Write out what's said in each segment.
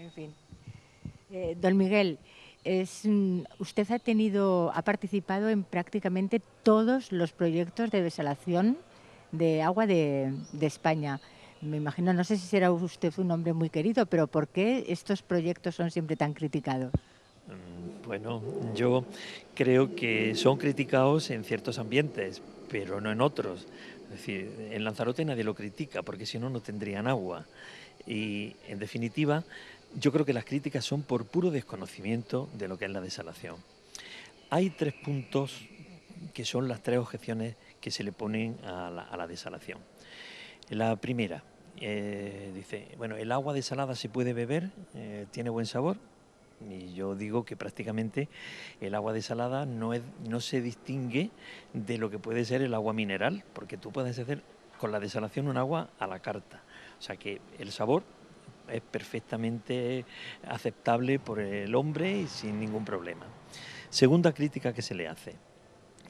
En fin. Don Miguel, usted ha participado en prácticamente todos los proyectos de desalación de agua de España. Me imagino, no sé si será usted un hombre muy querido, pero ¿por qué estos proyectos son siempre tan criticados? Bueno, yo creo que son criticados en ciertos ambientes, pero no en otros. Es decir, en Lanzarote nadie lo critica, porque si no, no tendrían agua. Y, en definitiva, yo creo que las críticas son por puro desconocimiento de lo que es la desalación. Hay tres puntos que son las tres objeciones que se le ponen a la desalación. La primera, dice, bueno, ¿el agua desalada se puede beber? ¿Tiene buen sabor? Y yo digo que prácticamente el agua desalada no se distingue de lo que puede ser el agua mineral, porque tú puedes hacer con la desalación un agua a la carta. O sea que el sabor es perfectamente aceptable por el hombre y sin ningún problema. Segunda crítica que se le hace,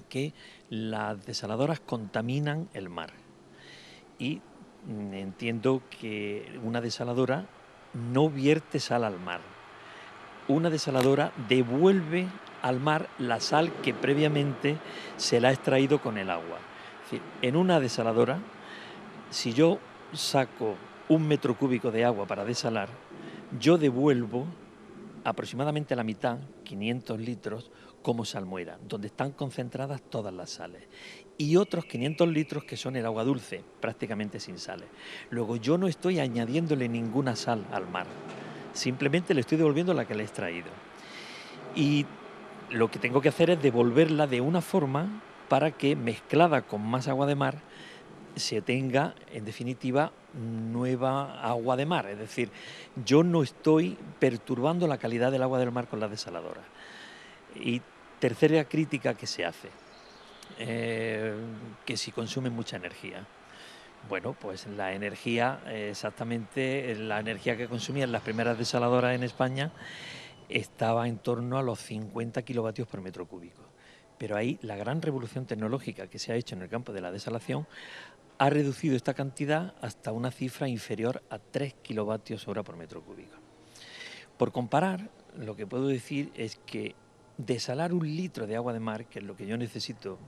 que las desaladoras contaminan el mar. Y entiendo que una desaladora no vierte sal al mar. Una desaladora devuelve al mar la sal que previamente se la ha extraído con el agua. Es decir, en una desaladora, si yo saco 1 metro cúbico de agua para desalar, yo devuelvo aproximadamente la mitad, 500 litros, como salmuera, donde están concentradas todas las sales. Y otros 500 litros que son el agua dulce, prácticamente sin sales. Luego yo no estoy añadiéndole ninguna sal al mar, simplemente le estoy devolviendo la que le he extraído. Y lo que tengo que hacer es devolverla de una forma para que, mezclada con más agua de mar, se tenga, en definitiva, nueva agua de mar. Es decir, yo no estoy perturbando la calidad del agua del mar con la desaladora. Y tercera crítica que se hace, que si consume mucha energía. Bueno, pues la energía, exactamente la energía que consumían las primeras desaladoras en España estaba en torno a los 50 kilovatios por metro cúbico. Pero ahí la gran revolución tecnológica que se ha hecho en el campo de la desalación ha reducido esta cantidad hasta una cifra inferior a 3 kilovatios hora por metro cúbico. Por comparar, lo que puedo decir es que desalar 1 litro de agua de mar, que es lo que yo necesito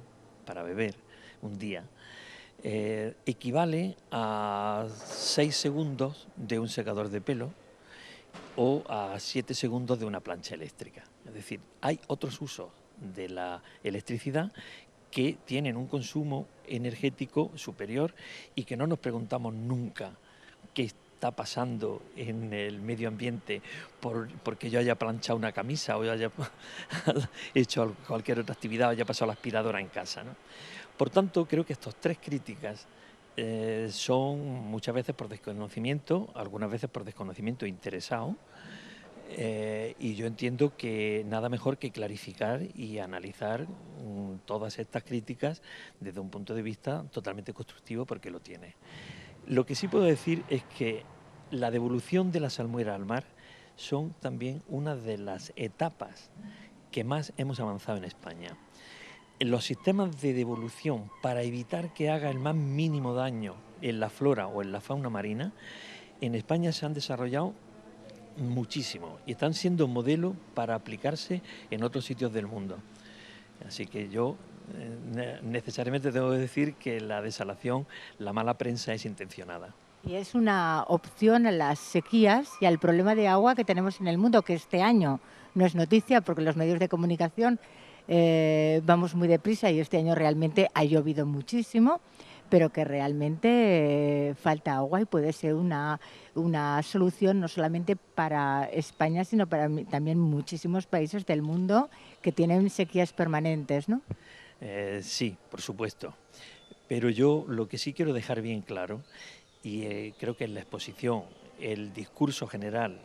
para beber un día, equivale a 6 segundos de un secador de pelo o a 7 segundos de una plancha eléctrica. Es decir, hay otros usos de la electricidad que tienen un consumo energético superior y que no nos preguntamos nunca qué está pasando en el medio ambiente porque yo haya planchado una camisa o yo haya hecho cualquier otra actividad o haya pasado la aspiradora en casa, ¿no? Por tanto, creo que estas tres críticas son muchas veces por desconocimiento, algunas veces por desconocimiento interesado, y yo entiendo que nada mejor que clarificar y analizar todas estas críticas desde un punto de vista totalmente constructivo, porque lo tiene. Lo que sí puedo decir es que la devolución de la salmuera al mar son también una de las etapas que más hemos avanzado en España. En los sistemas de devolución, para evitar que haga el más mínimo daño en la flora o en la fauna marina, en España se han desarrollado muchísimo y están siendo modelo para aplicarse en otros sitios del mundo. Así que yo necesariamente tengo que decir que la desalación, la mala prensa es intencionada. Y es una opción a las sequías y al problema de agua que tenemos en el mundo, que este año no es noticia porque los medios de comunicación vamos muy deprisa y este año realmente ha llovido muchísimo, pero que realmente falta agua y puede ser una solución no solamente para España, sino para también muchísimos países del mundo que tienen sequías permanentes, ¿no? Sí, por supuesto. Pero yo lo que sí quiero dejar bien claro, y creo que en la exposición el discurso general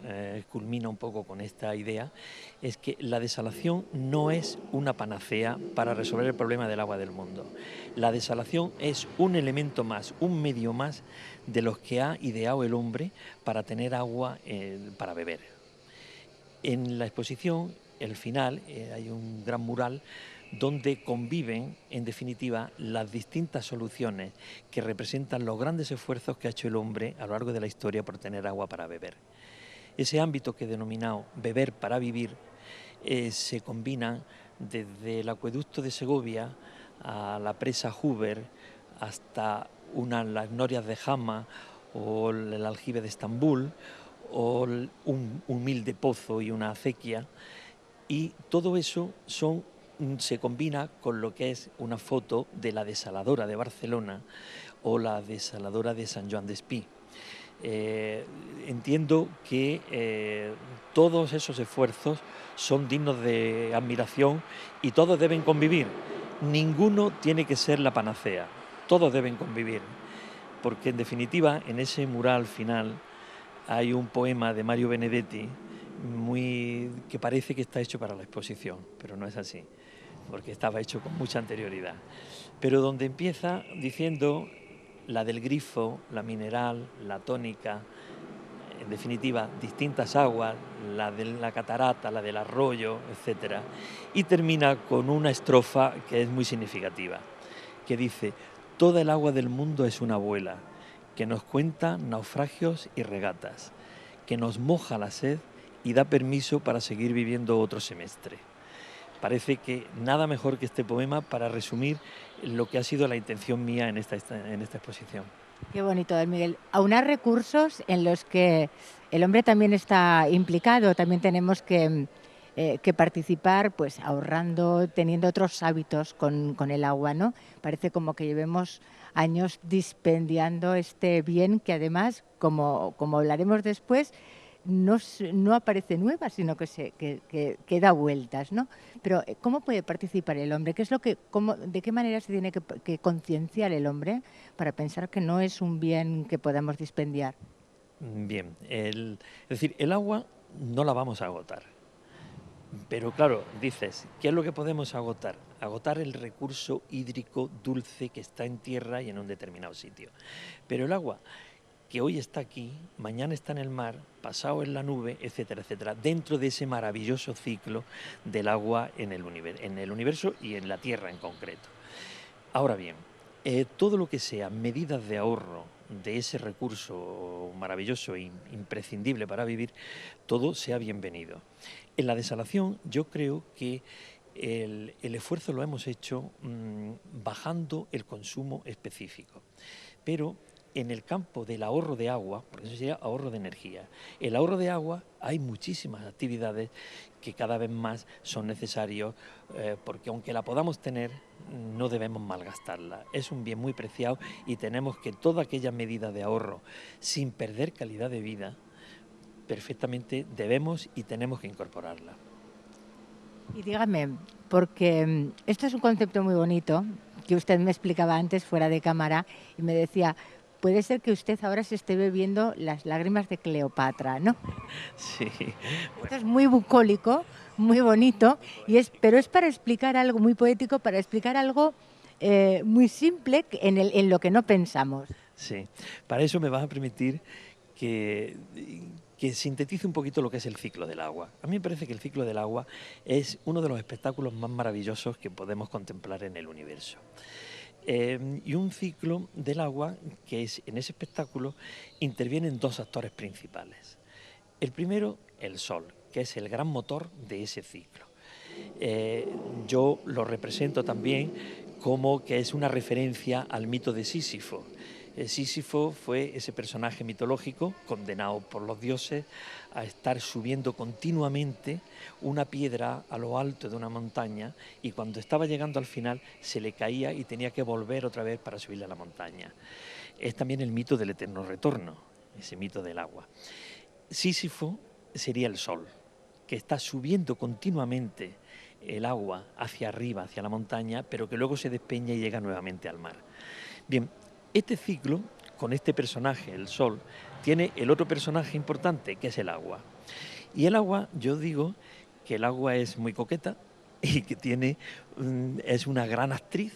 culmina un poco con esta idea, es que la desalación no es una panacea para resolver el problema del agua del mundo. La desalación es un elemento más, un medio más de los que ha ideado el hombre para tener agua para beber. En la exposición, el final, hay un gran mural donde conviven, en definitiva, las distintas soluciones que representan los grandes esfuerzos que ha hecho el hombre a lo largo de la historia por tener agua para beber. Ese ámbito que he denominado beber para vivir se combinan desde el acueducto de Segovia a la presa Hoover hasta las norias de Jama o el aljibe de Estambul o un humilde pozo y una acequia, y todo eso se combina con lo que es una foto de la desaladora de Barcelona o la desaladora de Sant Joan d'Espí. Entiendo que todos esos esfuerzos son dignos de admiración y todos deben convivir. Ninguno tiene que ser la panacea, todos deben convivir, porque en definitiva en ese mural final hay un poema de Mario Benedetti que parece que está hecho para la exposición, pero no es así, porque estaba hecho con mucha anterioridad. Pero donde empieza diciendo la del grifo, la mineral, la tónica, en definitiva, distintas aguas, la de la catarata, la del arroyo, etc. Y termina con una estrofa que es muy significativa, que dice: toda el agua del mundo es una abuela, que nos cuenta naufragios y regatas, que nos moja la sed y da permiso para seguir viviendo otro semestre. Parece que nada mejor que este poema para resumir lo que ha sido la intención mía en esta exposición. Qué bonito, don Miguel. Aunar recursos en los que el hombre también está implicado, también tenemos que participar, pues ahorrando, teniendo otros hábitos con el agua, ¿no? Parece como que llevemos años dispendiando este bien que además, como hablaremos después, no aparece nueva, sino que da vueltas, ¿no? Pero ¿cómo puede participar el hombre? ¿Qué es de qué manera se tiene que concienciar el hombre para pensar que no es un bien que podamos dispendiar? Bien, es decir, el agua no la vamos a agotar. Pero claro, dices, ¿qué es lo que podemos agotar? Agotar el recurso hídrico dulce que está en tierra y en un determinado sitio. Pero el agua, que hoy está aquí, mañana está en el mar, pasado en la nube, etcétera, etcétera, dentro de ese maravilloso ciclo del agua en el universo y en la Tierra en concreto. Ahora bien, todo lo que sea medidas de ahorro de ese recurso maravilloso e imprescindible para vivir, todo sea bienvenido. En la desalación yo creo que el esfuerzo lo hemos hecho bajando el consumo específico, pero en el campo del ahorro de agua, porque eso sería ahorro de energía, el ahorro de agua hay muchísimas actividades que cada vez más son necesarios, porque aunque la podamos tener, no debemos malgastarla. Es un bien muy preciado y tenemos que toda aquella medida de ahorro, sin perder calidad de vida, perfectamente debemos y tenemos que incorporarla. Y dígame, porque esto es un concepto muy bonito que usted me explicaba antes fuera de cámara y me decía, puede ser que usted ahora se esté bebiendo las lágrimas de Cleopatra, ¿no? Sí. Esto es muy bucólico, muy bonito, pero es para explicar algo muy poético, para explicar algo muy simple en lo que no pensamos. Sí, para eso me vas a permitir que sintetice un poquito lo que es el ciclo del agua. A mí me parece que el ciclo del agua es uno de los espectáculos más maravillosos que podemos contemplar en el universo. Y un ciclo del agua que en ese espectáculo intervienen dos actores principales. El primero, el sol, que es el gran motor de ese ciclo. Yo lo represento también como que es una referencia al mito de Sísifo. Sísifo fue ese personaje mitológico condenado por los dioses a estar subiendo continuamente una piedra a lo alto de una montaña, y cuando estaba llegando al final se le caía y tenía que volver otra vez para subir a la montaña. Es también el mito del eterno retorno, ese mito del agua. Sísifo sería el sol, que está subiendo continuamente el agua hacia arriba, hacia la montaña, pero que luego se despeña y llega nuevamente al mar. Bien, este ciclo, con este personaje, el sol, tiene el otro personaje importante, que es el agua. Y el agua, yo digo que el agua es muy coqueta y que es una gran actriz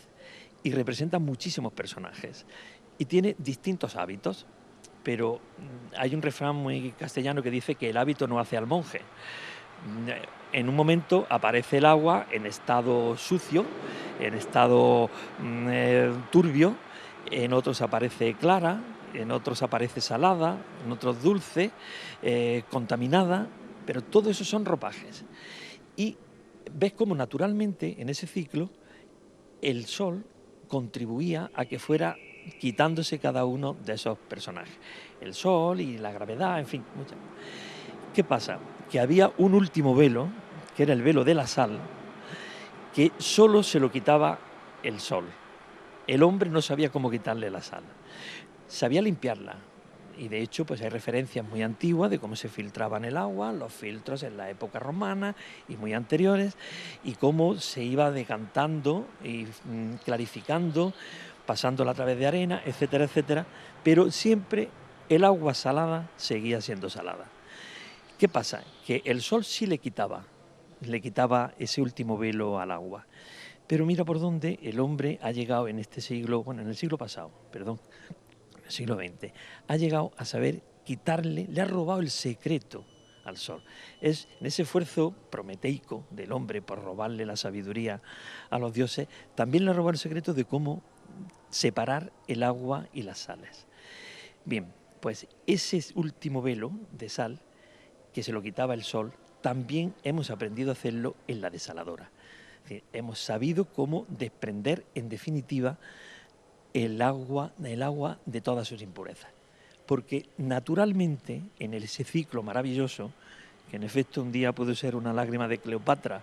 y representa muchísimos personajes. Y tiene distintos hábitos, pero hay un refrán muy castellano que dice que el hábito no hace al monje. En un momento aparece el agua en estado sucio, en estado turbio, en otros aparece clara, en otros aparece salada, en otros dulce, contaminada, pero todo eso son ropajes. Y ves cómo naturalmente en ese ciclo el Sol contribuía a que fuera quitándose cada uno de esos personajes. El Sol y la gravedad, en fin. ¿Qué pasa? Que había un último velo, que era el velo de la sal, que solo se lo quitaba el Sol. El hombre no sabía cómo quitarle la sal. Sabía limpiarla. Y de hecho, pues hay referencias muy antiguas de cómo se filtraba en el agua, los filtros en la época romana y muy anteriores, y cómo se iba decantando y clarificando, pasándola a través de arena, etcétera, etcétera, pero siempre el agua salada seguía siendo salada. ¿Qué pasa? Que el sol sí le quitaba ese último velo al agua. Pero mira por dónde el hombre ha llegado en este siglo, bueno, en el siglo pasado, perdón, el siglo XX, ha llegado a saber quitarle, le ha robado el secreto al sol. Es en ese esfuerzo prometeico del hombre por robarle la sabiduría a los dioses, también le ha robado el secreto de cómo separar el agua y las sales. Bien, pues ese último velo de sal que se lo quitaba el sol, también hemos aprendido a hacerlo en la desaladora. Es decir, hemos sabido cómo desprender, en definitiva, el agua de todas sus impurezas. Porque naturalmente, en ese ciclo maravilloso, que en efecto un día puede ser una lágrima de Cleopatra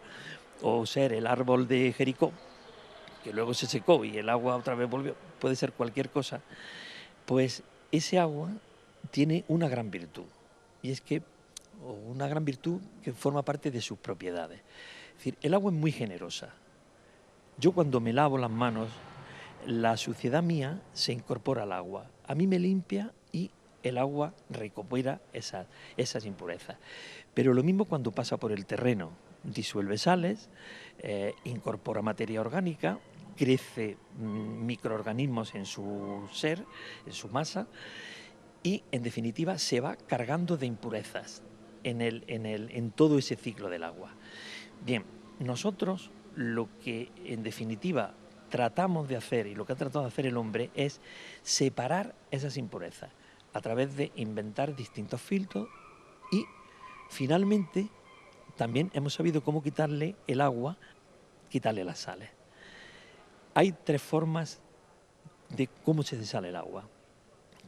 o ser el árbol de Jericó, que luego se secó y el agua otra vez volvió, puede ser cualquier cosa, pues ese agua tiene una gran virtud, y es que, o una gran virtud que forma parte de sus propiedades. Es decir, el agua es muy generosa. Yo cuando me lavo las manos, la suciedad mía se incorpora al agua. A mí me limpia y el agua recupera esas impurezas. Pero lo mismo cuando pasa por el terreno. Disuelve sales, incorpora materia orgánica, crece microorganismos en su ser, en su masa, y en definitiva se va cargando de impurezas en todo ese ciclo del agua. Bien, nosotros lo que en definitiva tratamos de hacer, y lo que ha tratado de hacer el hombre, es separar esas impurezas a través de inventar distintos filtros y finalmente también hemos sabido cómo quitarle el agua, quitarle las sales. Hay 3 formas de cómo se desala el agua,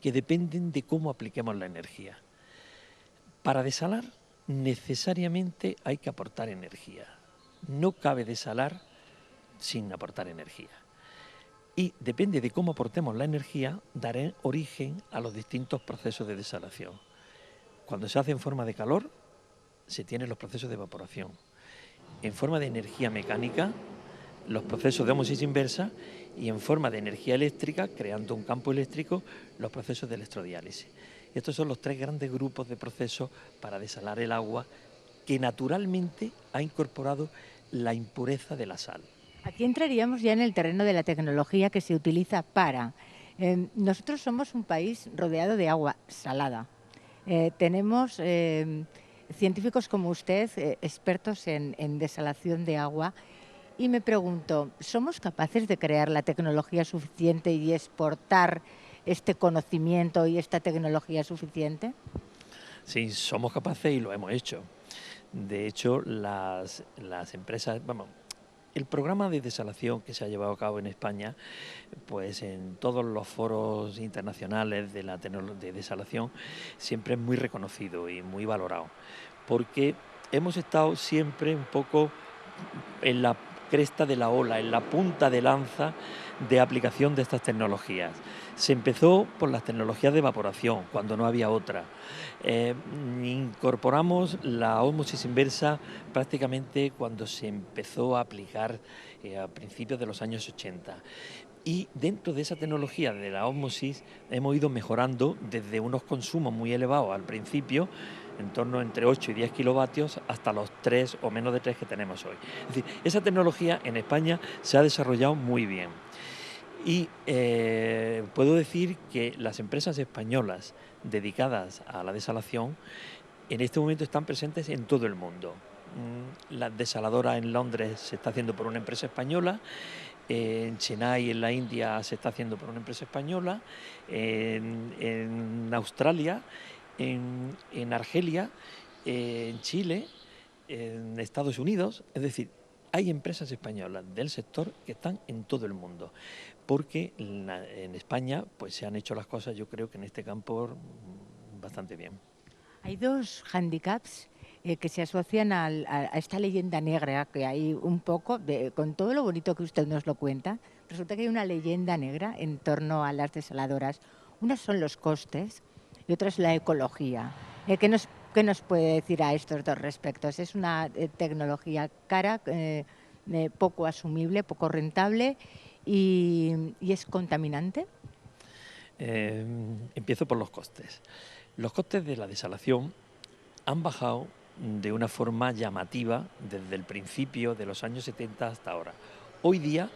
que dependen de cómo apliquemos la energía. Para desalar necesariamente hay que aportar energía. No cabe desalar sin aportar energía. Y depende de cómo aportemos la energía, dará origen a los distintos procesos de desalación. Cuando se hace en forma de calor, se tienen los procesos de evaporación. En forma de energía mecánica, los procesos de ósmosis inversa, y en forma de energía eléctrica, creando un campo eléctrico, los procesos de electrodiálisis. Estos son los 3 grandes grupos de procesos para desalar el agua que naturalmente ha incorporado la impureza de la sal. Aquí entraríamos ya en el terreno de la tecnología que se utiliza para... nosotros somos un país rodeado de agua salada. Tenemos científicos como usted, expertos en desalación de agua, y me pregunto, ¿somos capaces de crear la tecnología suficiente y exportar este conocimiento y esta tecnología suficiente? Sí, somos capaces y lo hemos hecho. De hecho, las empresas, el programa de desalación que se ha llevado a cabo en España, pues en todos los foros internacionales de desalación, siempre es muy reconocido y muy valorado, porque hemos estado siempre un poco en la cresta de la ola, en la punta de lanza de aplicación de estas tecnologías. Se empezó por las tecnologías de evaporación, cuando no había otra. Incorporamos la ósmosis inversa prácticamente cuando se empezó a aplicar a principios de los años 80. Y dentro de esa tecnología de la ósmosis hemos ido mejorando desde unos consumos muy elevados al principio, en torno entre 8 y 10 kilovatios, hasta los 3 o menos de 3 que tenemos hoy. Es decir, esa tecnología en España se ha desarrollado muy bien. Y puedo decir que las empresas españolas dedicadas a la desalación en este momento están presentes en todo el mundo. La desaladora en Londres se está haciendo por una empresa española, En Chennai, en la India, se está haciendo por una empresa española, en Australia, en Argelia, en Chile, en Estados Unidos. Es decir, hay empresas españolas del sector que están en todo el mundo, porque en España pues se han hecho las cosas, yo creo que en este campo bastante bien. Hay dos hándicaps que se asocian a esta leyenda negra que hay un poco, con todo lo bonito que usted nos lo cuenta, resulta que hay una leyenda negra en torno a las desaladoras. Unas son los costes y otra es la ecología. ¿Qué nos puede decir a estos dos respectos? ¿Es una tecnología cara, poco asumible, poco rentable y es contaminante? Empiezo por los costes. Los costes de la desalación han bajado de una forma llamativa desde el principio de los años 70 hasta ahora. Hoy día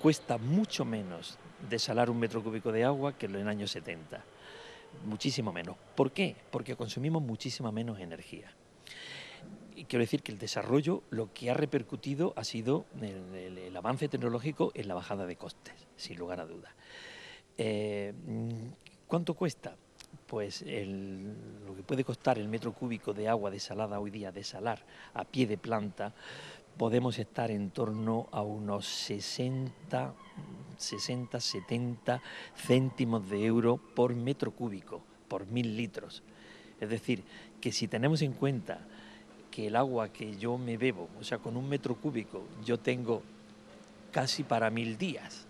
cuesta mucho menos desalar un metro cúbico de agua que en los años 70. Muchísimo menos. ¿Por qué? Porque consumimos muchísima menos energía. Y quiero decir que el desarrollo lo que ha repercutido ha sido el avance tecnológico en la bajada de costes, sin lugar a dudas. ¿Cuánto cuesta? Pues lo que puede costar el metro cúbico de agua desalada hoy día, desalar a pie de planta, podemos estar en torno a unos 60, 70 céntimos de euro por metro cúbico, por 1000 litros. Es decir, que si tenemos en cuenta que el agua que yo me bebo, o sea, con un metro cúbico, yo tengo casi para 1000 días,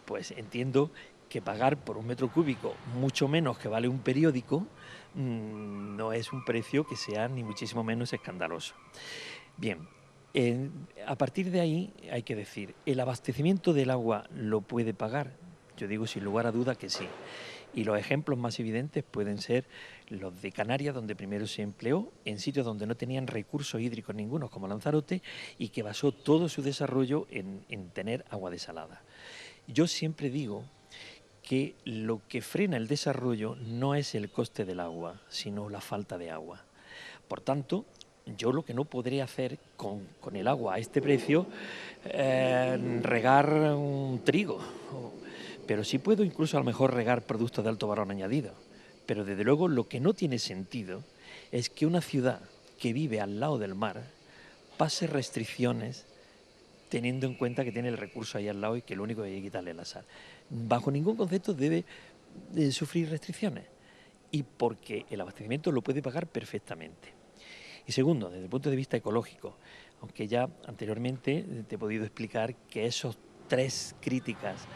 pues entiendo que pagar por un metro cúbico mucho menos que vale un periódico no es un precio que sea ni muchísimo menos escandaloso. Bien, a partir de ahí hay que decir, ¿el abastecimiento del agua lo puede pagar? Yo digo sin lugar a duda que sí. Y los ejemplos más evidentes pueden ser los de Canarias, donde primero se empleó, en sitios donde no tenían recursos hídricos ninguno, como Lanzarote, y que basó todo su desarrollo en tener agua desalada. Yo siempre digo que lo que frena el desarrollo no es el coste del agua, sino la falta de agua. Por tanto, yo lo que no podré hacer con el agua a este precio, regar un trigo, pero sí puedo incluso a lo mejor regar productos de alto valor añadido. Pero desde luego lo que no tiene sentido es que una ciudad que vive al lado del mar pase restricciones teniendo en cuenta que tiene el recurso ahí al lado y que lo único que hay que quitarle es la sal. Bajo ningún concepto debe sufrir restricciones, y porque el abastecimiento lo puede pagar perfectamente. Y segundo, desde el punto de vista ecológico, aunque ya anteriormente te he podido explicar que esos tres críticas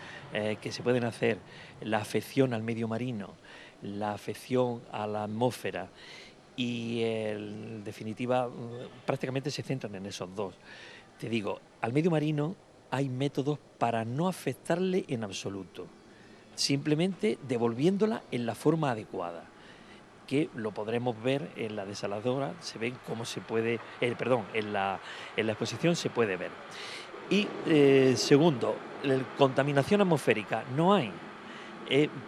que se pueden hacer, la afección al medio marino, la afección a la atmósfera y en definitiva prácticamente se centran en esos dos. Te digo, al medio marino hay métodos para no afectarle en absoluto, simplemente devolviéndola en la forma adecuada, que lo podremos ver en la desaladora, se ven cómo se puede, en la exposición se puede ver. Y segundo, contaminación atmosférica no hay,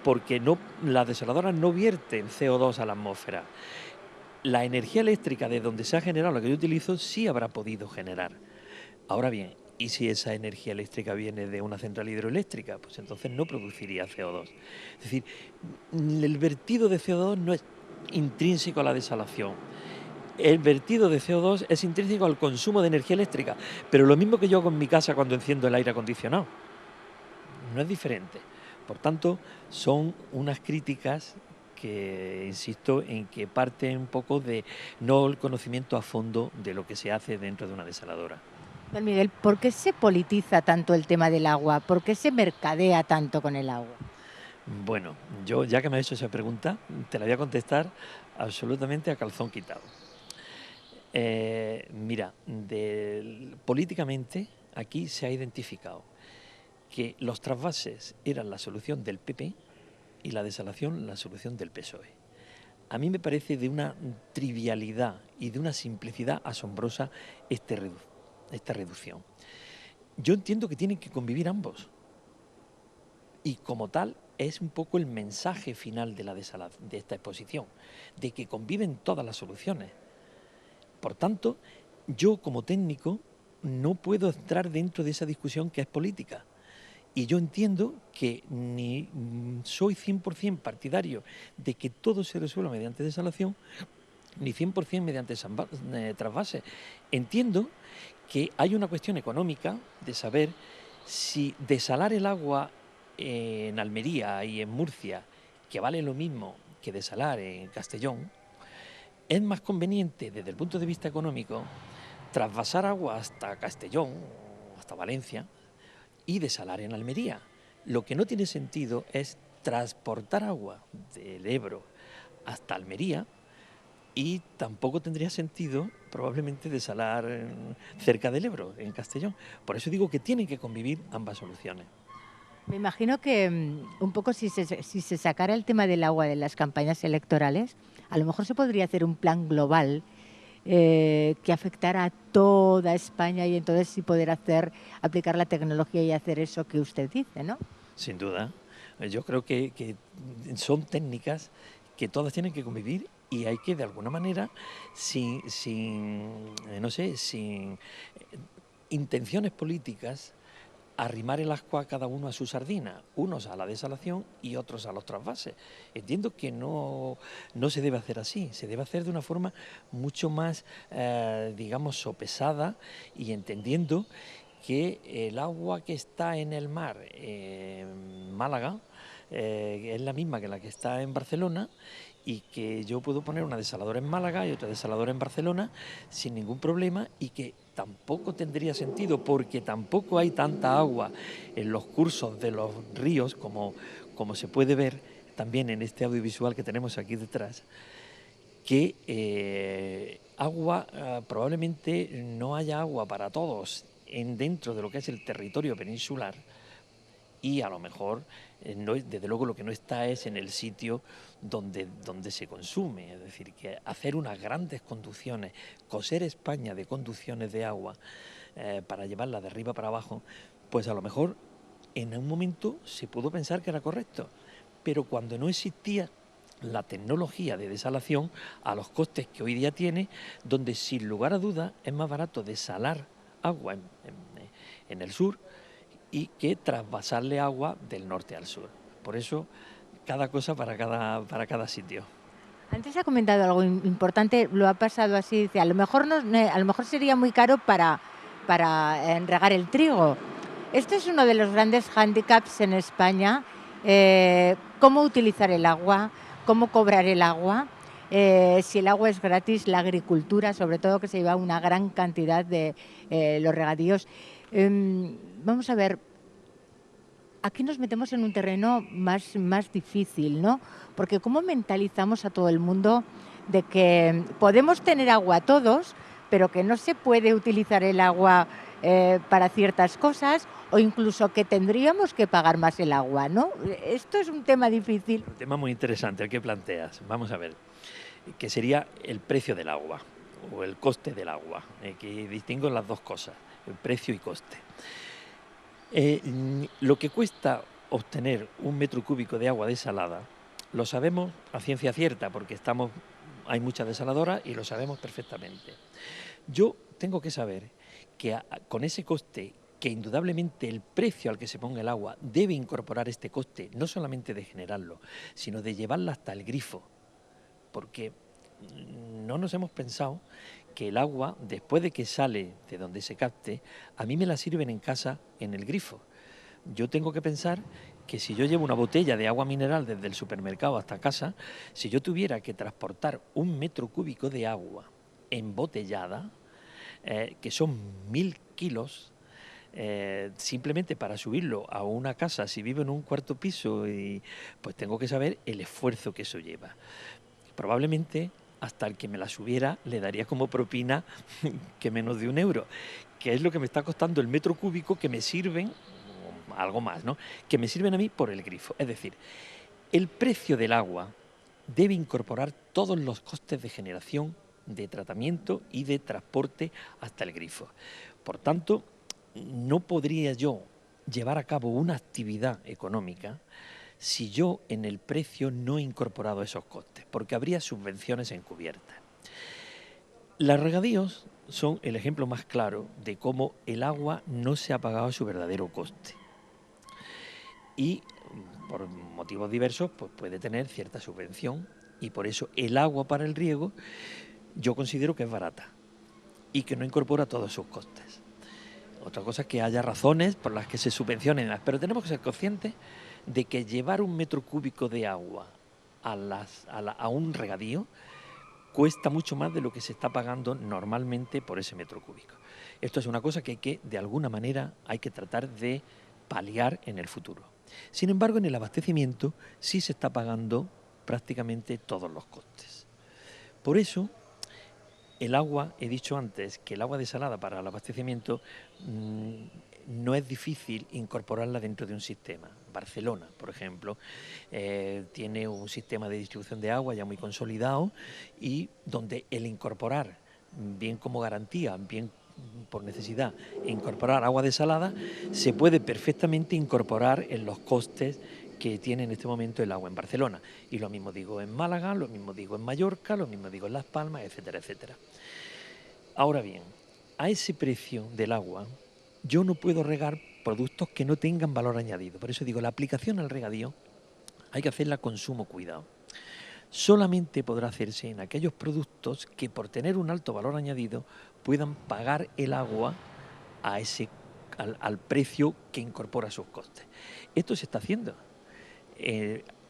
porque las desaladoras no vierten CO2 a la atmósfera. La energía eléctrica de donde se ha generado, la que yo utilizo, sí habrá podido generar. Ahora bien, ¿y si esa energía eléctrica viene de una central hidroeléctrica? Pues entonces no produciría CO2. Es decir, el vertido de CO2 no es intrínseco a la desalación. El vertido de CO2 es intrínseco al consumo de energía eléctrica, pero lo mismo que yo hago en mi casa cuando enciendo el aire acondicionado. No es diferente. Por tanto, son unas críticas que, insisto, en que parten un poco de no el conocimiento a fondo de lo que se hace dentro de una desaladora. Don Miguel, ¿por qué se politiza tanto el tema del agua? ¿Por qué se mercadea tanto con el agua? Bueno, yo ya que me has hecho esa pregunta, te la voy a contestar absolutamente a calzón quitado. Mira, políticamente aquí se ha identificado que los trasvases eran la solución del PP y la desalación la solución del PSOE. A mí me parece de una trivialidad y de una simplicidad asombrosa esta reducción. Yo entiendo que tienen que convivir ambos, y como tal es un poco el mensaje final de esta exposición, de que conviven todas las soluciones. Por tanto, yo como técnico no puedo entrar dentro de esa discusión que es política. Y yo entiendo que ni soy 100% partidario de que todo se resuelva mediante desalación, ni 100% mediante trasvase. Entiendo que hay una cuestión económica de saber si desalar el agua en Almería y en Murcia, que vale lo mismo que desalar en Castellón, es más conveniente desde el punto de vista económico trasvasar agua hasta Castellón o hasta Valencia y desalar en Almería. Lo que no tiene sentido es transportar agua del Ebro hasta Almería, y tampoco tendría sentido probablemente desalar cerca del Ebro, en Castellón. Por eso digo que tienen que convivir ambas soluciones. Me imagino que un poco si se sacara el tema del agua de las campañas electorales, a lo mejor se podría hacer un plan global que afectara a toda España y entonces sí poder aplicar la tecnología y hacer eso que usted dice, ¿no? Sin duda. Yo creo que son técnicas que todas tienen que convivir y hay que, de alguna manera, no sé, sin intenciones políticas, arrimar el ascua a cada uno a su sardina, unos a la desalación y otros a los trasvases. Entiendo que no se debe hacer así, se debe hacer de una forma mucho más, digamos, sopesada, y entendiendo que el agua que está en el mar en Málaga es la misma que la que está en Barcelona, y que yo puedo poner una desaladora en Málaga y otra desaladora en Barcelona sin ningún problema, y que tampoco tendría sentido, porque tampoco hay tanta agua en los cursos de los ríos como se puede ver también en este audiovisual que tenemos aquí detrás, que probablemente no haya agua para todos dentro de lo que es el territorio peninsular, y a lo mejor, desde luego, lo que no está es en el sitio donde se consume. Es decir, que hacer unas grandes conducciones, coser España de conducciones de agua para llevarla de arriba para abajo, pues a lo mejor en un momento se pudo pensar que era correcto, pero cuando no existía la tecnología de desalación a los costes que hoy día tiene, donde sin lugar a dudas es más barato desalar agua en el sur y que trasvasarle agua del norte al sur. Por eso, cada cosa para cada sitio. Antes ha comentado algo importante, lo ha pasado así, dice, a lo mejor sería muy caro para regar el trigo. Esto es uno de los grandes hándicaps en España, cómo utilizar el agua, cómo cobrar el agua, si el agua es gratis, la agricultura, sobre todo, que se lleva una gran cantidad de los regadíos. Vamos a ver, aquí nos metemos en un terreno más difícil, ¿no? Porque ¿cómo mentalizamos a todo el mundo de que podemos tener agua todos, pero que no se puede utilizar el agua para ciertas cosas, o incluso que tendríamos que pagar más el agua, ¿no? Esto es un tema difícil. Un tema muy interesante el que planteas. Vamos a ver, que sería el precio del agua o el coste del agua, que distingo las dos cosas, el precio y coste. Lo que cuesta obtener un metro cúbico de agua desalada lo sabemos a ciencia cierta, porque hay muchas desaladoras y lo sabemos perfectamente. Yo tengo que saber que con ese coste, que indudablemente el precio al que se ponga el agua debe incorporar este coste, no solamente de generarlo, sino de llevarla hasta el grifo, porque no nos hemos pensado que el agua, después de que sale de donde se capte, a mí me la sirven en casa en el grifo. Yo tengo que pensar que si yo llevo una botella de agua mineral desde el supermercado hasta casa, si yo tuviera que transportar un metro cúbico de agua embotellada, que son 1000 kilos, simplemente para subirlo a una casa, si vivo en un cuarto piso, pues tengo que saber el esfuerzo que eso lleva. Probablemente hasta el que me la subiera le daría como propina que menos de €1, que es lo que me está costando el metro cúbico que me sirven, algo más, ¿no?, que me sirven a mí por el grifo. Es decir, el precio del agua debe incorporar todos los costes de generación, de tratamiento y de transporte hasta el grifo. Por tanto, no podría yo llevar a cabo una actividad económica si yo en el precio no he incorporado esos costes, porque habría subvenciones encubiertas. Los regadíos son el ejemplo más claro de cómo el agua no se ha pagado su verdadero coste. Y por motivos diversos pues puede tener cierta subvención, y por eso el agua para el riego yo considero que es barata y que no incorpora todos sus costes. Otra cosa es que haya razones por las que se subvencionen, pero tenemos que ser conscientes de que llevar un metro cúbico de agua a un regadío cuesta mucho más de lo que se está pagando normalmente por ese metro cúbico. Esto es una cosa que de alguna manera hay que tratar de paliar en el futuro. Sin embargo, en el abastecimiento sí se está pagando prácticamente todos los costes. Por eso, el agua, he dicho antes que el agua desalada para el abastecimiento no es difícil incorporarla dentro de un sistema. Barcelona, por ejemplo, tiene un sistema de distribución de agua ya muy consolidado, y donde el incorporar, bien como garantía, bien por necesidad, incorporar agua desalada, se puede perfectamente incorporar en los costes que tiene en este momento el agua en Barcelona. Y lo mismo digo en Málaga, lo mismo digo en Mallorca, lo mismo digo en Las Palmas, etcétera, etcétera. Ahora bien, a ese precio del agua yo no puedo regar productos que no tengan valor añadido. Por eso digo, la aplicación al regadío hay que hacerla con sumo cuidado. Solamente podrá hacerse en aquellos productos que, por tener un alto valor añadido, puedan pagar el agua al precio que incorpora sus costes. Esto se está haciendo.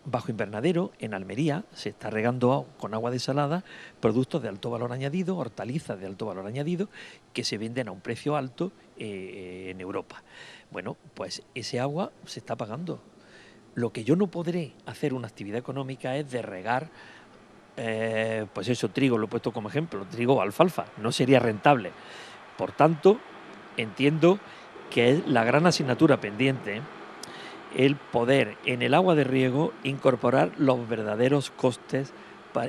Bajo invernadero, en Almería, se está regando con agua desalada productos de alto valor añadido, hortalizas de alto valor añadido, que se venden a un precio alto en Europa. Bueno, pues ese agua se está pagando. Lo que yo no podré hacer una actividad económica es de regar, pues eso, trigo, lo he puesto como ejemplo, trigo o alfalfa, no sería rentable. Por tanto, entiendo que es la gran asignatura pendiente el poder en el agua de riego incorporar los verdaderos costes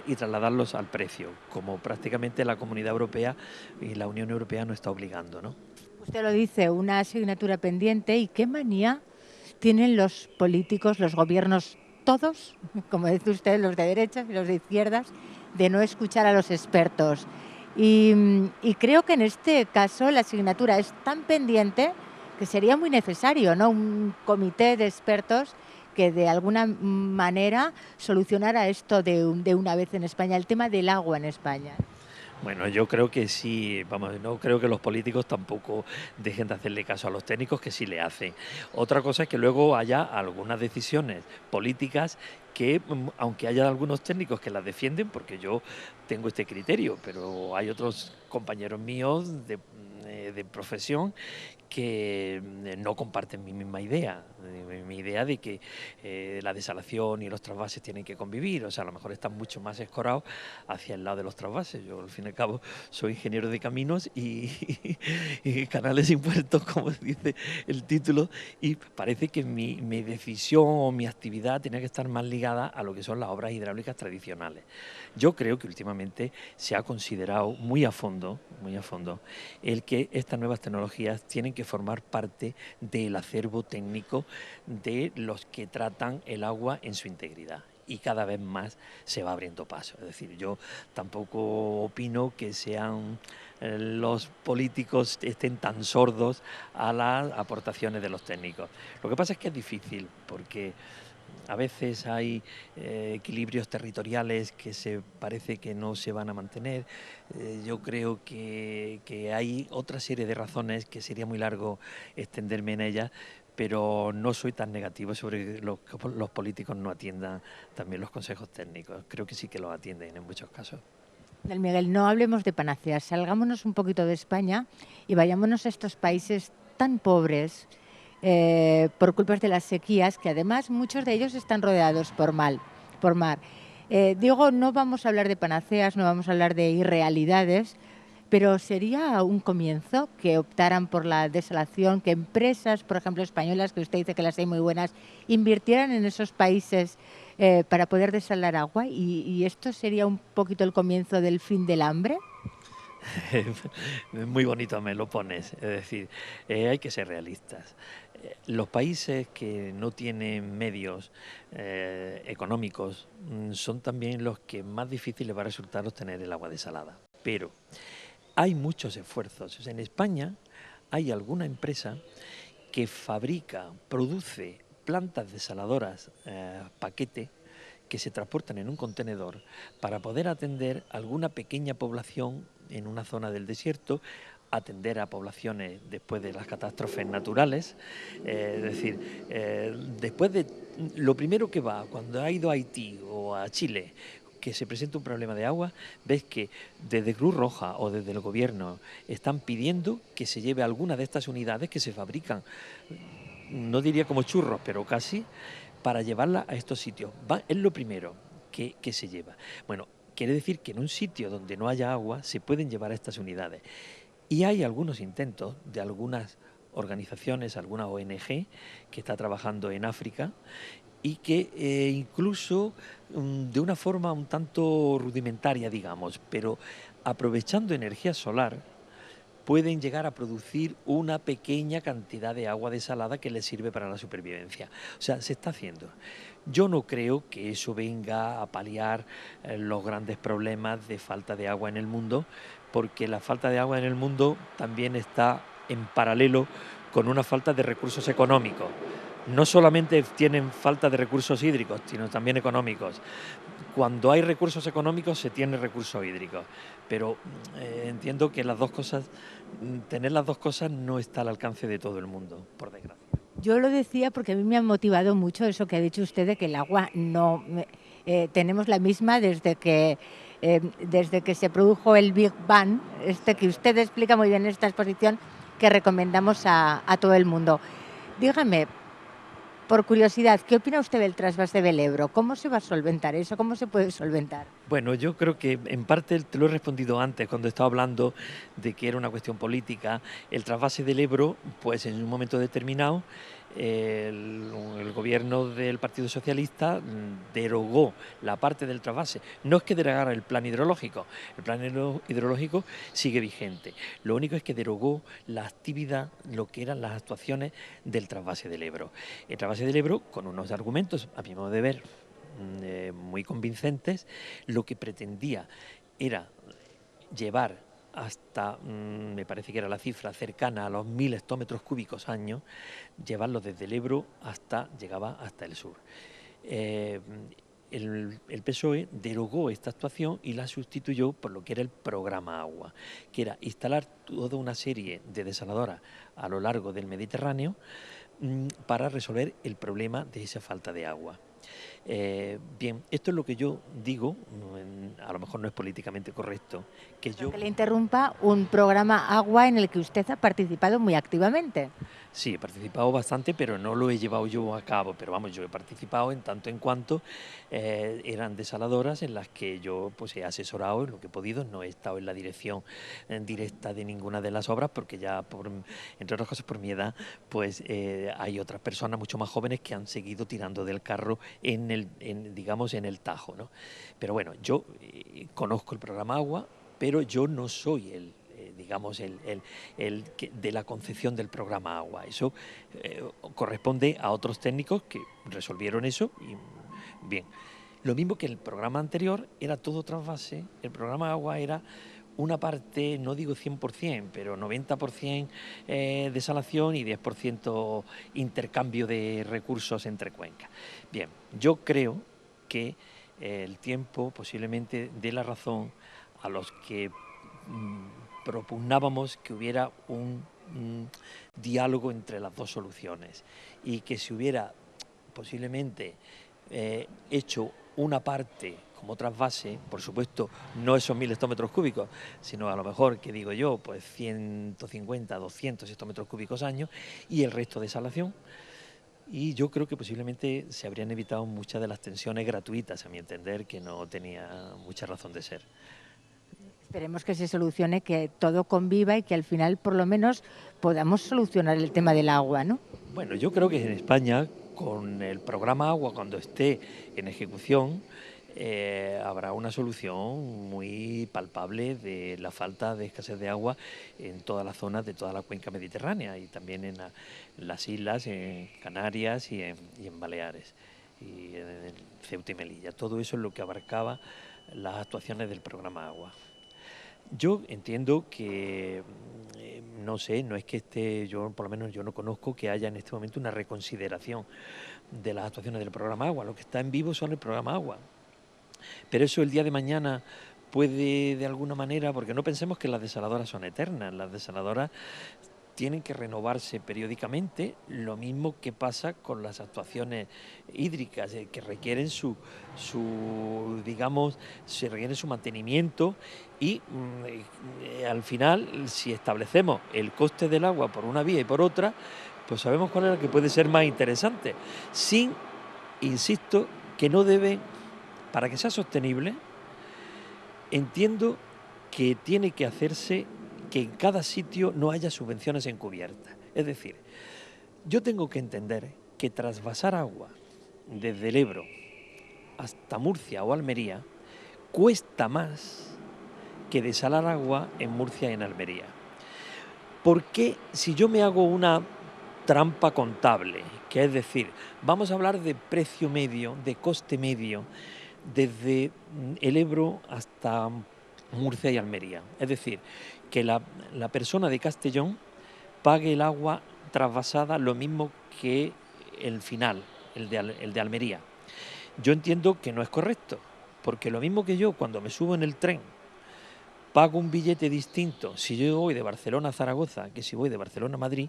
y trasladarlos al precio, como prácticamente la Comunidad Europea y la Unión Europea nos está obligando, ¿no? Usted lo dice, una asignatura pendiente, y qué manía tienen los políticos, los gobiernos, todos, como dice usted, los de derechas y los de izquierdas, de no escuchar a los expertos. Y creo que en este caso la asignatura es tan pendiente que sería muy necesario, ¿no?, un comité de expertos que de alguna manera solucionara esto de una vez en España, el tema del agua en España. Bueno, yo creo que sí, vamos, no creo que los políticos tampoco dejen de hacerle caso a los técnicos, que sí le hacen. Otra cosa es que luego haya algunas decisiones políticas que, aunque haya algunos técnicos que las defienden, porque yo tengo este criterio, pero hay otros compañeros míos de profesión que no comparten mi misma idea, mi idea de que la desalación y los trasvases tienen que convivir. O sea, a lo mejor están mucho más escorados hacia el lado de los trasvases. Yo, al fin y al cabo, soy ingeniero de caminos y canales impuestos, como dice el título, y parece que mi decisión o mi actividad tenía que estar más ligada a lo que son las obras hidráulicas tradicionales. Yo creo que últimamente se ha considerado muy a fondo, el que estas nuevas tecnologías tienen que formar parte del acervo técnico de los que tratan el agua en su integridad. Y cada vez más se va abriendo paso. Es decir, yo tampoco opino que sean los políticos estén tan sordos a las aportaciones de los técnicos. Lo que pasa es que es difícil, porque a veces hay equilibrios territoriales que se parece que no se van a mantener. Yo creo que hay otra serie de razones que sería muy largo extenderme en ellas, pero no soy tan negativo sobre que los políticos no atiendan también los consejos técnicos. Creo que sí que los atienden en muchos casos. Del Miguel, no hablemos de panaceas, salgámonos un poquito de España y vayámonos a estos países tan pobres por culpas de las sequías, que además muchos de ellos están rodeados por mar. Digo, no vamos a hablar de panaceas, no vamos a hablar de irrealidades, pero sería un comienzo que optaran por la desalación, que empresas, por ejemplo, españolas, que usted dice que las hay muy buenas, invirtieran en esos países para poder desalar agua, y esto sería un poquito el comienzo del fin del hambre. Muy bonito me lo pones, es decir, hay que ser realistas. Los países que no tienen medios económicos son también los que más difícil les va a resultar obtener el agua desalada. Pero hay muchos esfuerzos. O sea, en España hay alguna empresa que fabrica, produce plantas desaladoras paquete que se transportan en un contenedor para poder atender alguna pequeña población en una zona del desierto, atender a poblaciones después de las catástrofes naturales, es decir, después de lo primero que va cuando ha ido a Haití o a Chile, que se presenta un problema de agua, ves que desde Cruz Roja o desde el gobierno están pidiendo que se lleve alguna de estas unidades que se fabrican, no diría como churros, pero casi, para llevarla a estos sitios. Es lo primero que se lleva. Bueno, quiere decir que en un sitio donde no haya agua se pueden llevar a estas unidades. Y hay algunos intentos de algunas organizaciones, alguna ONG que está trabajando en África y que incluso de una forma un tanto rudimentaria, digamos, pero aprovechando energía solar, pueden llegar a producir una pequeña cantidad de agua desalada que les sirve para la supervivencia. O sea, se está haciendo. Yo no creo que eso venga a paliar los grandes problemas de falta de agua en el mundo, porque la falta de agua en el mundo también está en paralelo con una falta de recursos económicos. No solamente tienen falta de recursos hídricos, sino también económicos. Cuando hay recursos económicos se tiene recursos hídricos, pero entiendo que las dos cosas, tener las dos cosas no está al alcance de todo el mundo, por desgracia. Yo lo decía porque a mí me ha motivado mucho eso que ha dicho usted de que el agua no... tenemos la misma desde que se produjo el Big Bang, que usted explica muy bien en esta exposición, que recomendamos a todo el mundo. Dígame, por curiosidad, ¿qué opina usted del trasvase del Ebro? ¿Cómo se va a solventar eso? ¿Cómo se puede solventar? Bueno, yo creo que en parte te lo he respondido antes cuando estaba hablando de que era una cuestión política. El trasvase del Ebro, pues en un momento determinado, el gobierno del Partido Socialista derogó la parte del trasvase. No es que derogara el plan hidrológico, el plan hidrológico sigue vigente. Lo único es que derogó la actividad, lo que eran las actuaciones del trasvase del Ebro. El trasvase del Ebro, con unos argumentos, a mi modo de ver, muy convincentes, lo que pretendía era llevar hasta, me parece que era la cifra cercana a los 1000 hectómetros cúbicos año, llevarlo desde el Ebro llegaba hasta el sur. El PSOE derogó esta actuación y la sustituyó por lo que era el programa Agua, que era instalar toda una serie de desaladoras a lo largo del Mediterráneo para resolver el problema de esa falta de agua. Bien, esto es lo que yo digo, a lo mejor no es políticamente correcto, que yo... Que le interrumpa, un programa Agua en el que usted ha participado muy activamente. Sí, he participado bastante, pero no lo he llevado yo a cabo. Pero vamos, yo he participado en tanto en cuanto eran desaladoras en las que yo pues he asesorado en lo que he podido. No he estado en la dirección directa de ninguna de las obras porque ya, entre otras cosas, por mi edad, pues hay otras personas mucho más jóvenes que han seguido tirando del carro digamos, en el Tajo, ¿no? Pero bueno, yo conozco el programa Agua, pero yo no soy digamos, de la concepción del programa Agua. Eso corresponde a otros técnicos que resolvieron eso y bien. Lo mismo que el programa anterior era todo trasvase, el programa Agua era una parte, no digo 100%, pero 90% desalación y 10% intercambio de recursos entre cuencas. Bien, yo creo que el tiempo posiblemente dé la razón a los que propugnábamos que hubiera un diálogo entre las dos soluciones y que se hubiera posiblemente hecho una parte como trasvase, por supuesto no esos 1000 hectómetros cúbicos, sino a lo mejor, que digo yo, pues 150, 200 hectómetros cúbicos año y el resto de desalación. Y yo creo que posiblemente se habrían evitado muchas de las tensiones gratuitas, a mi entender, que no tenía mucha razón de ser. Esperemos que se solucione, que todo conviva y que al final por lo menos podamos solucionar el tema del agua, ¿no? Bueno, yo creo que en España, con el programa Agua, cuando esté en ejecución, habrá una solución muy palpable de la falta de escasez de agua en todas las zonas de toda la cuenca mediterránea y también en las islas, en Canarias y en Baleares y en Ceuta y Melilla. Todo eso es lo que abarcaba las actuaciones del programa Agua. Yo entiendo que, no sé, no es que esté, yo por lo menos yo no conozco que haya en este momento una reconsideración de las actuaciones del programa Agua. Lo que está en vivo son el programa Agua. Pero eso el día de mañana puede de alguna manera, porque no pensemos que las desaladoras son eternas, las desaladoras tienen que renovarse periódicamente, lo mismo que pasa con las actuaciones hídricas, que requieren digamos, se requieren su mantenimiento y al final, si establecemos el coste del agua por una vía y por otra, pues sabemos cuál es la que puede ser más interesante, sin, insisto, que no debe, para que sea sostenible, entiendo que tiene que hacerse que en cada sitio no haya subvenciones encubiertas. Es decir, yo tengo que entender que trasvasar agua desde el Ebro hasta Murcia o Almería cuesta más que desalar agua en Murcia y en Almería. ¿Por qué si yo me hago una trampa contable, que es decir, vamos a hablar de precio medio, de coste medio, desde el Ebro hasta Murcia y Almería? Es decir, que la persona de Castellón pague el agua trasvasada lo mismo que el final, el de Almería. Yo entiendo que no es correcto, porque lo mismo que yo cuando me subo en el tren pago un billete distinto si yo voy de Barcelona a Zaragoza que si voy de Barcelona a Madrid,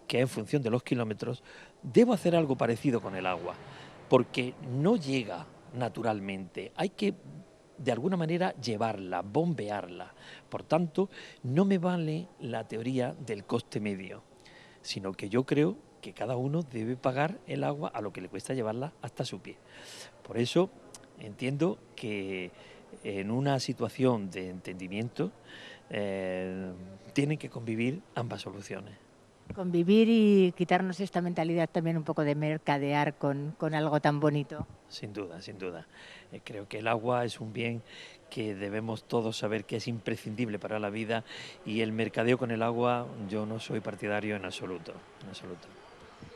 que es en función de los kilómetros, debo hacer algo parecido con el agua, porque no llega naturalmente, hay que de alguna manera llevarla, bombearla. Por tanto, no me vale la teoría del coste medio, sino que yo creo que cada uno debe pagar el agua a lo que le cuesta llevarla hasta su pie. Por eso entiendo que en una situación de entendimiento tienen que convivir ambas soluciones. Convivir y quitarnos esta mentalidad también un poco de mercadear con algo tan bonito. Sin duda, sin duda. Creo que el agua es un bien que debemos todos saber que es imprescindible para la vida, y el mercadeo con el agua yo no soy partidario en absoluto, en absoluto.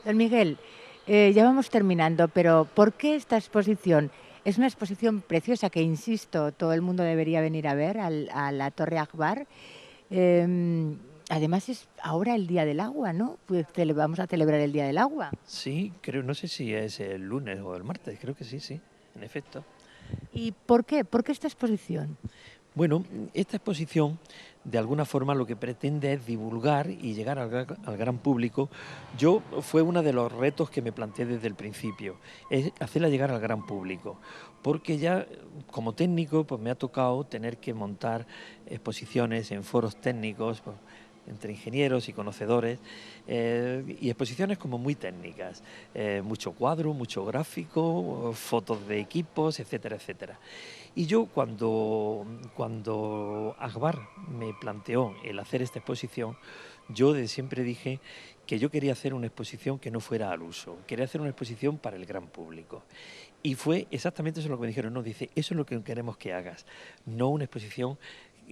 Don Miguel, ya vamos terminando, pero ¿por qué esta exposición? Es una exposición preciosa que, insisto, todo el mundo debería venir a ver a la Torre Akbar. Además es ahora el Día del Agua, ¿no? Pues vamos a celebrar el Día del Agua. Sí, creo, no sé si es el lunes o el martes, creo que sí, sí, en efecto. ¿Y por qué? ¿Por qué esta exposición? Bueno, esta exposición de alguna forma lo que pretende es divulgar y llegar al gran público. Fue uno de los retos que me planteé desde el principio, es hacerla llegar al gran público, porque ya como técnico pues me ha tocado tener que montar exposiciones en foros técnicos, pues, entre ingenieros y conocedores, y exposiciones como muy técnicas, mucho cuadro, mucho gráfico, fotos de equipos, etcétera, etcétera. Y yo cuando Akbar me planteó el hacer esta exposición, yo de siempre dije que yo quería hacer una exposición que no fuera al uso, quería hacer una exposición para el gran público. Y fue exactamente eso lo que me dijeron, no, dice, eso es lo que queremos que hagas, no una exposición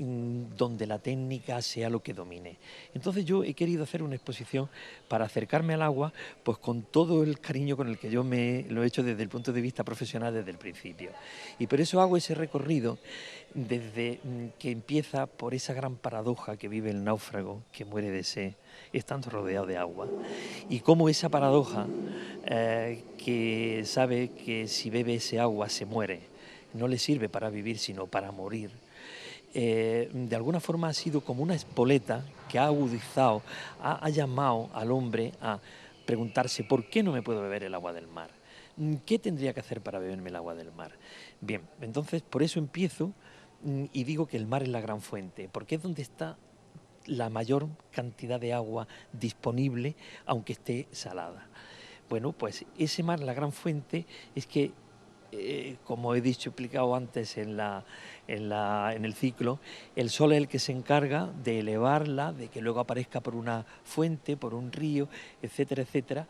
donde la técnica sea lo que domine. Entonces yo he querido hacer una exposición para acercarme al agua, pues con todo el cariño con el que yo lo he hecho desde el punto de vista profesional desde el principio. Y por eso hago ese recorrido desde que empieza por esa gran paradoja que vive el náufrago que muere de sed estando rodeado de agua, y cómo esa paradoja que sabe que si bebe ese agua se muere, no le sirve para vivir sino para morir. De alguna forma ha sido como una espoleta que ha agudizado, ha llamado al hombre a preguntarse ¿por qué no me puedo beber el agua del mar? ¿Qué tendría que hacer para beberme el agua del mar? Bien, entonces por eso empiezo y digo que el mar es la gran fuente, porque es donde está la mayor cantidad de agua disponible, aunque esté salada. Bueno, pues ese mar, la gran fuente, es que como he dicho, explicado antes en el ciclo, el sol es el que se encarga de elevarla, de que luego aparezca por una fuente, por un río, etcétera, etcétera,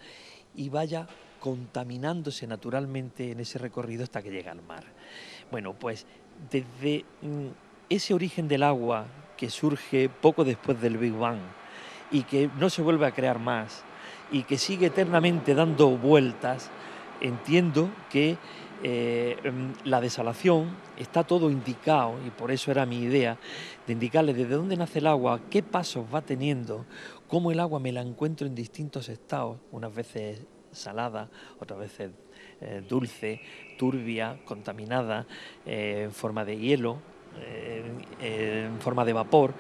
y vaya contaminándose naturalmente en ese recorrido hasta que llega al mar. Bueno, pues desde ese origen del agua que surge poco después del Big Bang y que no se vuelve a crear más y que sigue eternamente dando vueltas, entiendo que la desalación está todo indicado, y por eso era mi idea, de indicarle desde dónde nace el agua, qué pasos va teniendo, cómo el agua me la encuentro en distintos estados, unas veces salada, otras veces dulce, turbia, contaminada, en forma de hielo, en forma de vapor.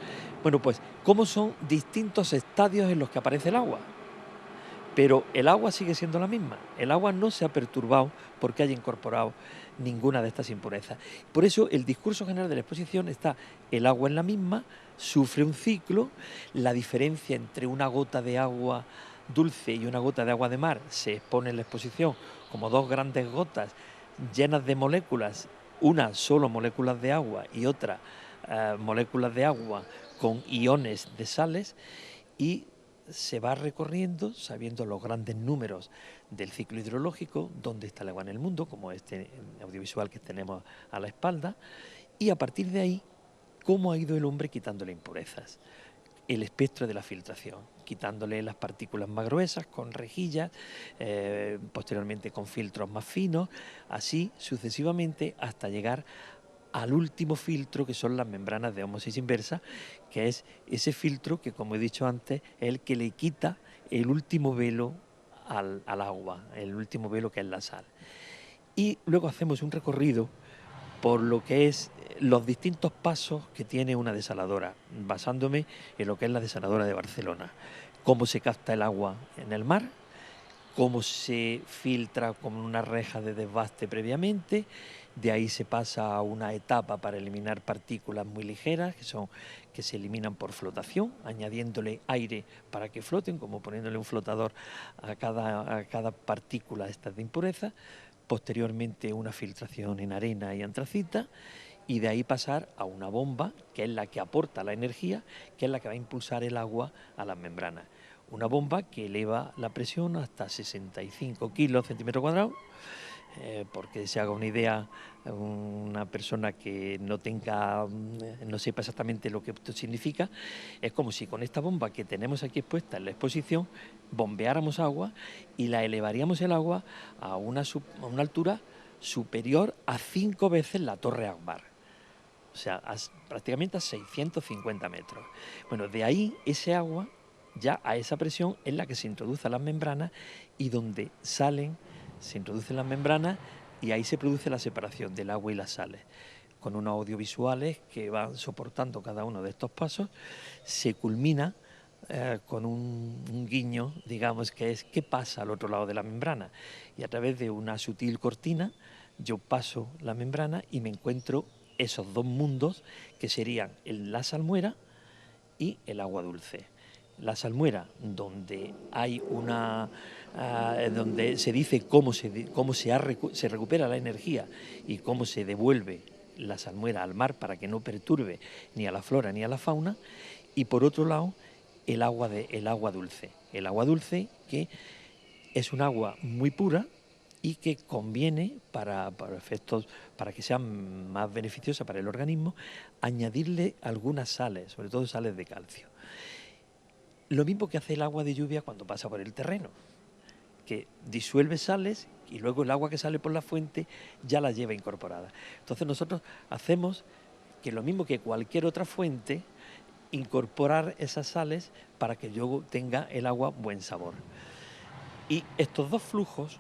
Bueno, pues cómo son distintos estadios en los que aparece el agua. Pero el agua sigue siendo la misma. El agua no se ha perturbado porque haya incorporado ninguna de estas impurezas. Por eso el discurso general de la exposición está: el agua es la misma, sufre un ciclo, la diferencia entre una gota de agua dulce y una gota de agua de mar se expone en la exposición como dos grandes gotas llenas de moléculas, una solo moléculas de agua y otra moléculas de agua con iones de sales, y se va recorriendo sabiendo los grandes números del ciclo hidrológico, dónde está el agua en el mundo, como este audiovisual que tenemos a la espalda, y a partir de ahí, cómo ha ido el hombre quitándole impurezas. El espectro de la filtración, quitándole las partículas más gruesas con rejillas, posteriormente con filtros más finos, así sucesivamente hasta llegar al último filtro, que son las membranas de ósmosis inversa, que es ese filtro que, como he dicho antes, es el que le quita el último velo al agua, el último velo, que es la sal. Y luego hacemos un recorrido por lo que es los distintos pasos que tiene una desaladora, basándome en lo que es la desaladora de Barcelona. Cómo se capta el agua en el mar, cómo se filtra con una reja de desbaste previamente, de ahí se pasa a una etapa para eliminar partículas muy ligeras, que se eliminan por flotación, añadiéndole aire para que floten, como poniéndole un flotador a cada partícula estas de impureza, posteriormente una filtración en arena y antracita, y de ahí pasar a una bomba, que es la que aporta la energía, que es la que va a impulsar el agua a las membranas. Una bomba que eleva la presión hasta 65 kilos centímetro cuadrado, porque se haga una idea, una persona que no sepa exactamente lo que esto significa, es como si con esta bomba que tenemos aquí expuesta en la exposición bombeáramos agua y la elevaríamos el agua a una altura superior a 5 veces la Torre Akbar. O sea, prácticamente a 650 metros. Bueno, de ahí ese agua, ya a esa presión, es la que se introduce a las membranas, y donde se introducen las membranas, y ahí se produce la separación del agua y las sales. Con unos audiovisuales que van soportando cada uno de estos pasos, se culmina con un guiño, digamos, que es qué pasa al otro lado de la membrana. Y a través de una sutil cortina yo paso la membrana y me encuentro esos dos mundos, que serían la salmuera y el agua dulce. La salmuera, donde hay donde se dice cómo se recupera la energía y cómo se devuelve la salmuera al mar para que no perturbe ni a la flora ni a la fauna, y por otro lado el agua dulce. El agua dulce, que es un agua muy pura y que conviene para efectos, para que sea más beneficiosa para el organismo, añadirle algunas sales, sobre todo sales de calcio. Lo mismo que hace el agua de lluvia cuando pasa por el terreno, que disuelve sales y luego el agua que sale por la fuente ya la lleva incorporada. Entonces nosotros hacemos que lo mismo que cualquier otra fuente, incorporar esas sales para que luego tenga el agua buen sabor. Y estos dos flujos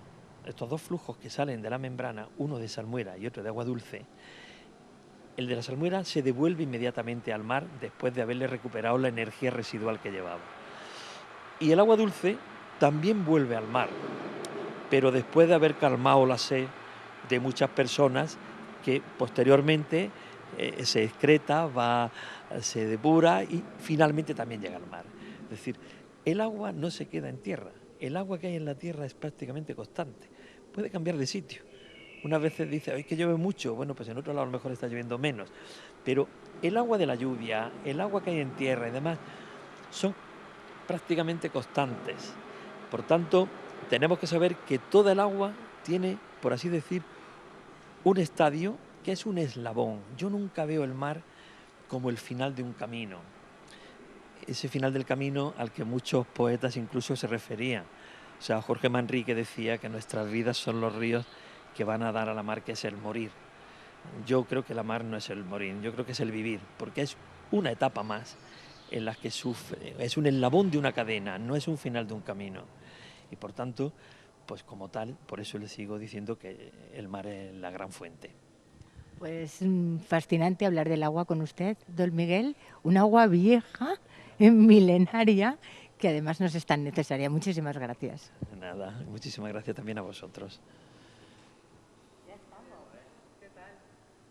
que salen de la membrana, uno de salmuera y otro de agua dulce, el de la salmuera se devuelve inmediatamente al mar después de haberle recuperado la energía residual que llevaba. Y el agua dulce también vuelve al mar, pero después de haber calmado la sed de muchas personas, que posteriormente se excreta, se depura y finalmente también llega al mar. Es decir, el agua no se queda en tierra. El agua que hay en la tierra es prácticamente constante. Puede cambiar de sitio. Unas veces dice, ¡ay, que llueve mucho! Bueno, pues en otro lado a lo mejor está lloviendo menos. Pero el agua de la lluvia, el agua que hay en tierra y demás, son prácticamente constantes. Por tanto, tenemos que saber que toda el agua tiene, por así decir, un estadio que es un eslabón. Yo nunca veo el mar como el final de un camino. Ese final del camino al que muchos poetas incluso se referían. O sea, Jorge Manrique decía que nuestras vidas son los ríos que van a dar a la mar, que es el morir. Yo creo que la mar no es el morir, yo creo que es el vivir, porque es una etapa más en la que sufre, es un eslabón de una cadena, no es un final de un camino. Y por tanto, pues como tal, por eso le sigo diciendo que el mar es la gran fuente. Pues fascinante hablar del agua con usted, don Miguel, un agua vieja, milenaria, que además nos es tan necesaria. Muchísimas gracias. Nada, muchísimas gracias también a vosotros. Ya estamos. ¿Qué tal?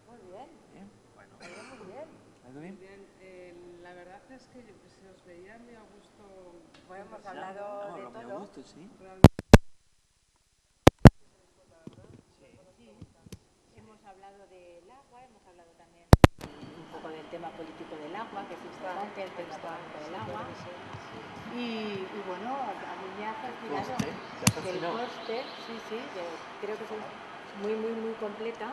Muy bien. Bien, bueno. Muy bien. ¿Algo bien? Bien, la verdad es que se os veía muy a gusto. Bueno, hemos hablado de todo. Gusto, ¿sí? Hemos hablado del agua, hemos hablado también un poco del tema político del agua, que es importante, el tema económico del agua. Y bueno, a mí me ha fascinado ¿Coste? ¿Te ha fascinado? del coste, sí, creo que es muy completa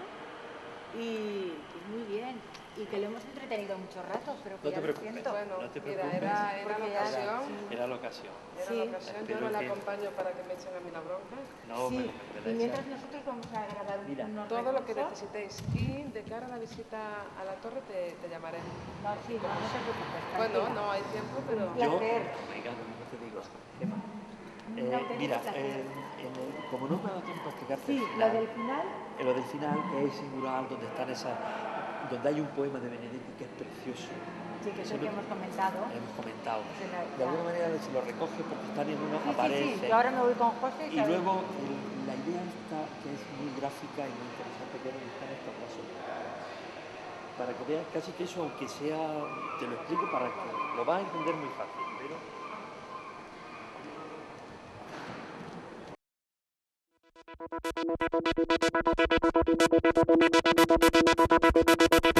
y muy bien. Y que lo hemos entretenido mucho rato, pero que No ya te lo preocupes. siento. Bueno, No te mira, preocupes. era la Porque ya- ocasión. Era la ocasión. Era Sí. la ocasión, yo Espero no la que- acompaño para que me echen a mí la bronca. No, Sí, me y mientras nosotros vamos a grabar Mira, unos Todo lo que recursos. necesitéis. Y de cara a la visita a la torre te llamaré. No, sí, no te preocupes. Bueno, tranquila. no hay tiempo, pero... Yo, placer. venga, no te digo, Gemma. Un auténtico Mira, placer. como no me ha dado tiempo a explicarte Sí, el lo final, del final. lo del final es singular, donde están donde hay un poema de Benedetti que es precioso, Sí, que es el que hemos comentado. hemos comentado. Se la- De alguna manera se lo recoge porque están en uno, Sí, aparece. yo ahora me voy con José Y luego la idea está, que es muy gráfica y muy interesante, que es donde están estos vasos. Para que veas casi que eso, aunque sea, te lo explico para que lo vas a entender muy fácil, pero...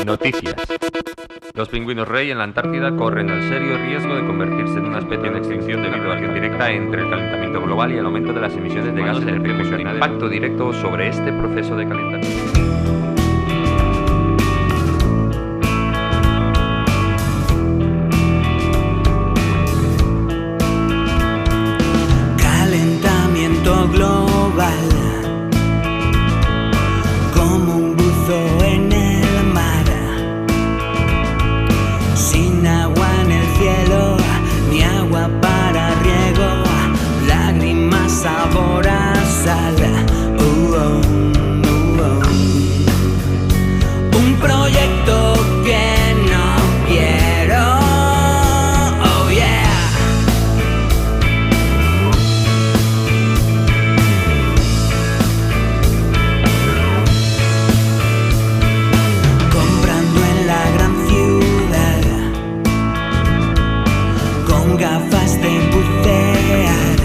Noticias. Los pingüinos rey en la Antártida corren el serio riesgo de convertirse en una especie en extinción debido a la relación directa entre el calentamiento global y el aumento de las emisiones de gases de efecto invernadero. Un impacto directo sobre este proceso de calentamiento. Calentamiento global, como un buzo en el mar, sin agua en el cielo, ni agua para riego, lágrimas sabor a sal. Un proyecto que no quiero. Oh yeah. Comprando en la gran ciudad, con gafas de bucear,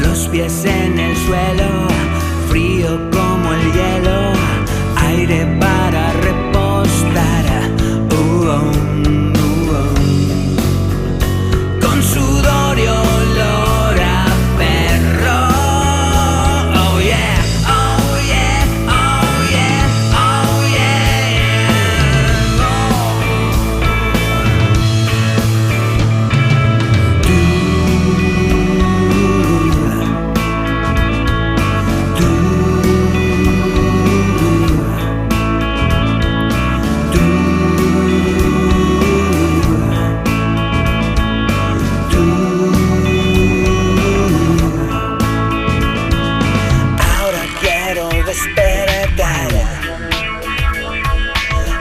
los pies en el suelo, frío como el hielo, aire para repostar. Con sudor y olor a perro. Oh yeah, oh yeah, oh yeah, oh Ahora quiero despertar,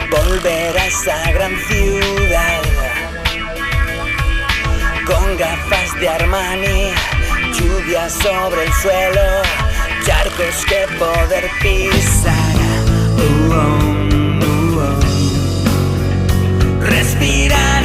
volver a esa gran ciudad, con gafas de Armani, lluvia sobre el suelo, charcos que poder pisar. Respirar